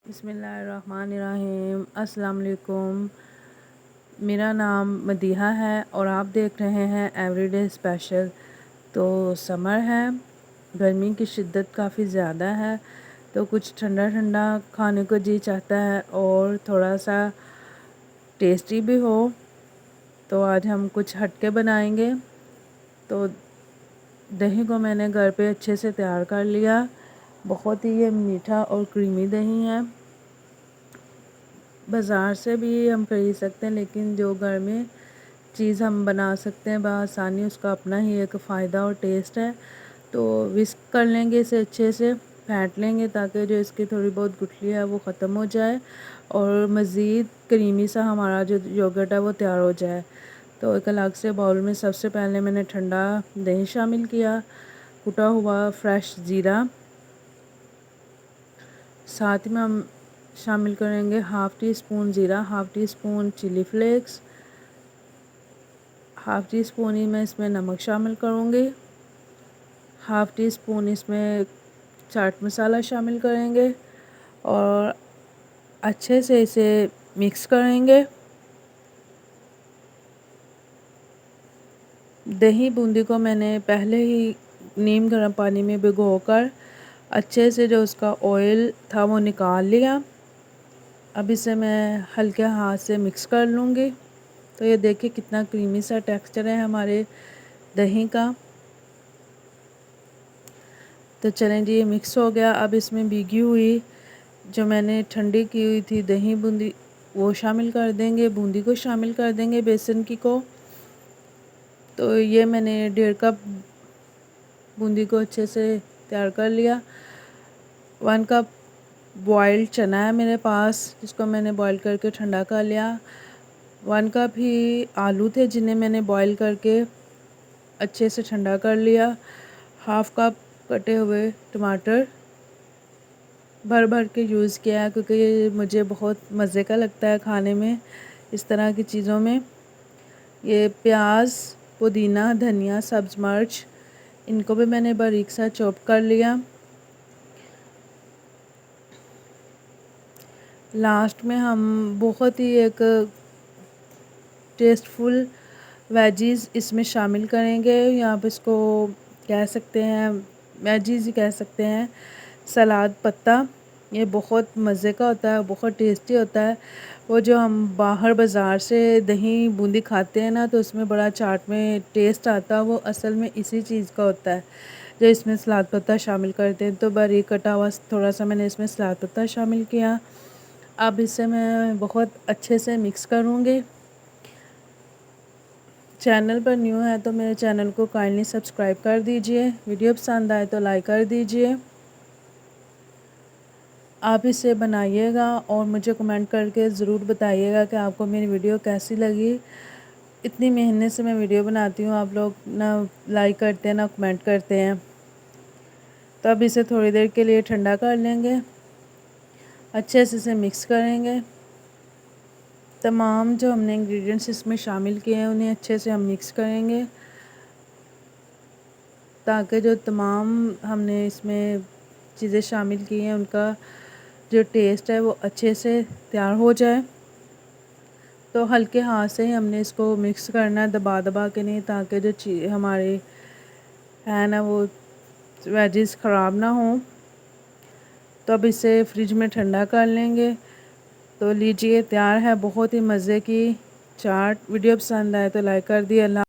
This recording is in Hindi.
बिस्मिल्लाहिर्रहमानिर्रहीम। अस्सलाम वालेकुम। मेरा नाम मदीहा है और आप देख रहे हैं एवरीडे स्पेशल। तो समर है, गर्मी की शिद्दत काफ़ी ज़्यादा है, तो कुछ ठंडा ठंडा खाने को जी चाहता है और थोड़ा सा टेस्टी भी हो। तो आज हम कुछ हटके बनाएंगे। तो दही को मैंने घर पे अच्छे से तैयार कर लिया। बहुत ही ये मीठा और क्रीमी दही है। बाज़ार से भी हम खरीद सकते हैं, लेकिन जो घर में चीज़ हम बना सकते हैं बआसानी, उसका अपना ही एक फ़ायदा और टेस्ट है। तो विस्क कर लेंगे, इसे अच्छे से फेंट लेंगे ताकि जो इसकी थोड़ी बहुत गुठली है वो ख़त्म हो जाए और मज़ीद क्रीमी सा हमारा जो योगर्ट है वो तैयार हो जाए। तो एक अलग से बाउल में सबसे पहले मैंने ठंडा दही शामिल किया, कुटा हुआ फ्रेश ज़ीरा, साथ में हम शामिल करेंगे हाफ़ टी स्पून ज़ीरा, half teaspoon chilli flakes, half teaspoon ही मैं इसमें नमक शामिल करूँगी, हाफ़ टी स्पून इसमें चाट मसाला शामिल करेंगे और अच्छे से इसे मिक्स करेंगे। दही बूंदी को मैंने पहले ही नीम गर्म पानी में भिगोकर अच्छे से जो उसका ऑयल था वो निकाल लिया। अब इसे मैं हल्के हाथ से मिक्स कर लूँगी। तो ये देखिए कितना क्रीमी सा टेक्सचर है हमारे दही का। तो चलें जी, ये मिक्स हो गया। अब इसमें भीगी हुई जो मैंने ठंडी की हुई थी दही बूंदी वो शामिल कर देंगे, बूंदी को शामिल कर देंगे, बेसन की को। तो ये मैंने 1.5 कप बूंदी को अच्छे से तैयार कर लिया। 1 कप बॉइल्ड चना है मेरे पास, जिसको मैंने बॉईल करके ठंडा कर लिया। 1 कप ही आलू थे जिन्हें मैंने बॉईल करके अच्छे से ठंडा कर लिया। हाफ़ कप कटे हुए टमाटर भर भर के यूज़ किया है, क्योंकि ये मुझे बहुत मज़े का लगता है खाने में इस तरह की चीज़ों में। ये प्याज, पुदीना, धनिया, सब्ज़ मिर्च, इनको भी मैंने बारीक सा चॉप कर लिया। लास्ट में हम बहुत ही एक टेस्टफुल वेजीज़ इसमें शामिल करेंगे, या आप इसको कह सकते हैं वेजीज़ ही कह सकते हैं, सलाद पत्ता। ये बहुत मज़े का होता है, बहुत टेस्टी होता है। वो जो हम बाहर बाज़ार से दही बूंदी खाते हैं ना, तो उसमें बड़ा चाट में टेस्ट आता है, वो असल में इसी चीज़ का होता है जो इसमें सलाद पत्ता शामिल करते हैं। तो बारीक कटा हुआ थोड़ा सा मैंने इसमें सलाद पत्ता शामिल किया। अब इसे मैं बहुत अच्छे से मिक्स करूँगी। चैनल पर न्यू है तो मेरे चैनल को काइंडली सब्सक्राइब कर दीजिए। वीडियो पसंद आए तो लाइक कर दीजिए। आप इसे बनाइएगा और मुझे कमेंट करके ज़रूर बताइएगा कि आपको मेरी वीडियो कैसी लगी। इतनी मेहनत से मैं वीडियो बनाती हूँ, आप लोग ना लाइक करते हैं ना कमेंट करते हैं। तो अब इसे थोड़ी देर के लिए ठंडा कर लेंगे, अच्छे से इसे मिक्स करेंगे। तमाम जो हमने इंग्रेडिएंट्स इसमें शामिल किए हैं उन्हें अच्छे से हम मिक्स करेंगे, ताकि जो तमाम हमने इसमें चीज़ें शामिल की हैं उनका जो टेस्ट है वो अच्छे से तैयार हो जाए। तो हल्के हाथ से ही हमने इसको मिक्स करना है, दबा दबा के नहीं, ताकि जो हमारे है ना वो वेजिस ख़राब ना हो। तो अब इसे फ्रिज में ठंडा कर लेंगे। तो लीजिए तैयार है बहुत ही मज़े की चाट। वीडियो पसंद आए तो लाइक कर दिए। अल्लाह।